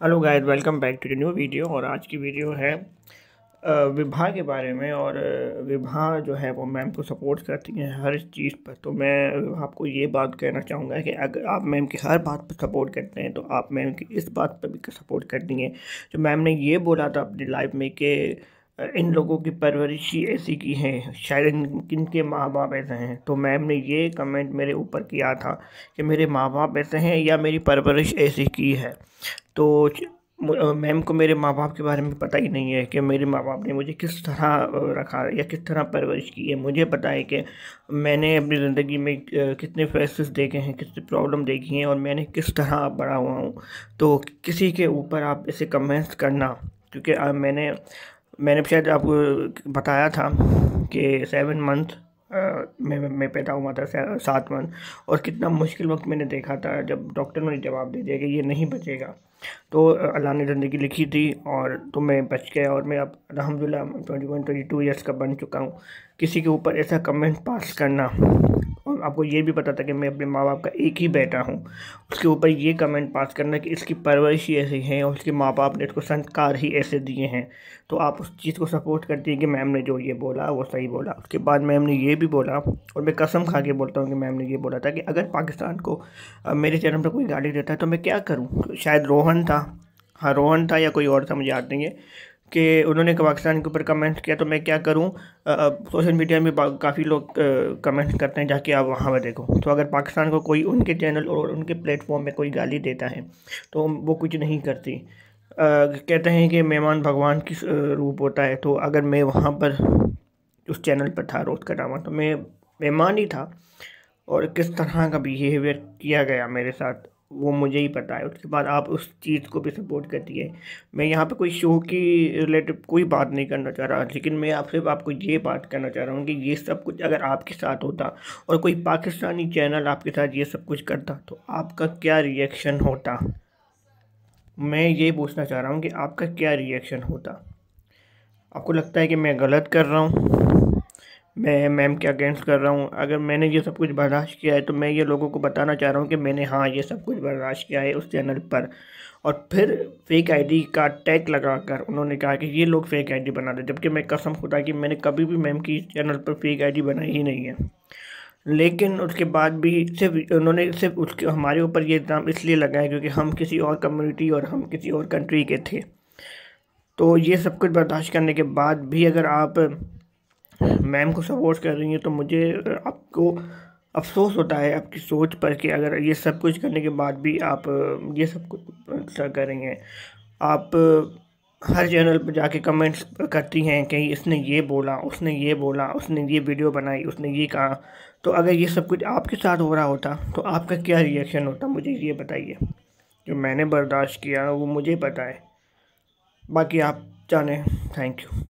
Hello guys, welcome back to the new video. और आज की वीडियो है विभा के बारे में। और विभा जो है वो मैम को सपोर्ट करती हैं हर चीज़ पर। तो मैं आपको ये बात कहना चाहूँगा कि अगर आप मैम की हर बात पर सपोर्ट करते हैं तो आप मैम की इस बात पर भी सपोर्ट कर देंगे जो मैम ने ये बोला था अपनी लाइफ में कि इन लोगों की परवरिश ही ऐसी की है, शायद इनके माँ बाप ऐसे हैं। तो मैम ने ये कमेंट मेरे ऊपर किया था कि मेरे माँ बाप ऐसे हैं या मेरी परवरिश ऐसी की है। तो मैम को मेरे माँ बाप के बारे में पता ही नहीं है कि मेरे माँ बाप ने मुझे किस तरह रखा या किस तरह परवरिश की है। मुझे पता है कि मैंने अपनी ज़िंदगी में कितने फैसले देखे हैं, कितनी प्रॉब्लम देखी हैं और मैंने किस तरह बड़ा हुआ हूँ। तो किसी के ऊपर आप ऐसे कमेंट्स करना, क्योंकि मैंने शायद आपको बताया था कि 7 मंथ मैं पैदा हुआ था, 7 मंथ। और कितना मुश्किल वक्त मैंने देखा था जब डॉक्टर ने जवाब दे दिया कि ये नहीं बचेगा। तो अल्लाह ने ज़िंदगी लिखी थी और तो मैं बच गया और मैं अब अल्हम्दुलिल्लाह 21-22 ईयर्स का बन चुका हूँ। किसी के ऊपर ऐसा कमेंट पास करना, और आपको ये भी पता था कि मैं अपने माँ बाप का एक ही बेटा हूँ, उसके ऊपर ये कमेंट पास करना कि इसकी परवरिश ही ऐसी है और उसके माँ बाप ने इसको संस्कार ही ऐसे दिए हैं। तो आप उस चीज़ को सपोर्ट करती हैं कि मैम ने जो ये बोला वो सही बोला। उसके बाद मैम ने ये भी बोला, और मैं कसम खा के बोलता हूँ कि मैम ने ये बोला था कि अगर पाकिस्तान को मेरे चैनल पर कोई गाली देता है तो मैं क्या करूँ। शायद रोहन था, हाँ रोहन था या कोई और था, मुझे याद नहीं है, कि उन्होंने पाकिस्तान के ऊपर कमेंट किया तो मैं क्या करूं। सोशल मीडिया में काफ़ी लोग कमेंट करते हैं, जाके आप वहाँ पर देखो। तो अगर पाकिस्तान को कोई उनके चैनल और उनके प्लेटफॉर्म में कोई गाली देता है तो वो कुछ नहीं करती। कहते हैं कि मेहमान भगवान की रूप होता है। तो अगर मैं वहाँ पर उस चैनल पर था रोज़ का ड्रामा, तो मैं मेहमान ही था। और किस तरह का बिहेवियर किया गया मेरे साथ वो मुझे ही पता है। उसके बाद आप उस चीज़ को भी सपोर्ट करती है। मैं यहाँ पे कोई शो की रिलेटिव कोई बात नहीं करना चाह रहा, लेकिन मैं आपको ये बात कहना चाह रहा हूँ कि ये सब कुछ अगर आपके साथ होता और कोई पाकिस्तानी चैनल आपके साथ ये सब कुछ करता तो आपका क्या रिएक्शन होता। मैं ये पूछना चाह रहा हूँ कि आपका क्या रिएक्शन होता। आपको लगता है कि मैं गलत कर रहा हूँ, मैं मैम के अगेंस्ट कर रहा हूँ? अगर मैंने ये सब कुछ बर्दाश्त किया है तो मैं ये लोगों को बताना चाह रहा हूँ कि मैंने हाँ ये सब कुछ बर्दाश्त किया है उस चैनल पर। और फिर फेक आईडी का टैग लगाकर उन्होंने कहा कि ये लोग फेक आईडी बना दे, जबकि मैं कसम खुदा कि मैंने कभी भी मैम की चैनल पर फेक आईडी बनाई ही नहीं है। लेकिन उसके बाद भी सिर्फ उन्होंने सिर्फ उसके हमारे ऊपर ये इल्ज़ाम इसलिए लगाया क्योंकि हम किसी और कम्युनिटी और हम किसी और कंट्री के थे। तो ये सब कुछ बर्दाश्त करने के बाद भी अगर आप मैम को सपोर्ट कर रही हैं तो मुझे आपको अफ़सोस होता है आपकी सोच पर कि अगर ये सब कुछ करने के बाद भी आप ये सब कुछ करेंगे। आप हर चैनल पर जाके कमेंट्स करती हैं कि इसने ये बोला, उसने ये बोला, उसने ये वीडियो बनाई, उसने ये कहा। तो अगर ये सब कुछ आपके साथ हो रहा होता तो आपका क्या रिएक्शन होता, मुझे ये बताइए। जो मैंने बर्दाश्त किया वो मुझे पता है, बाकी आप जाने। Thank you.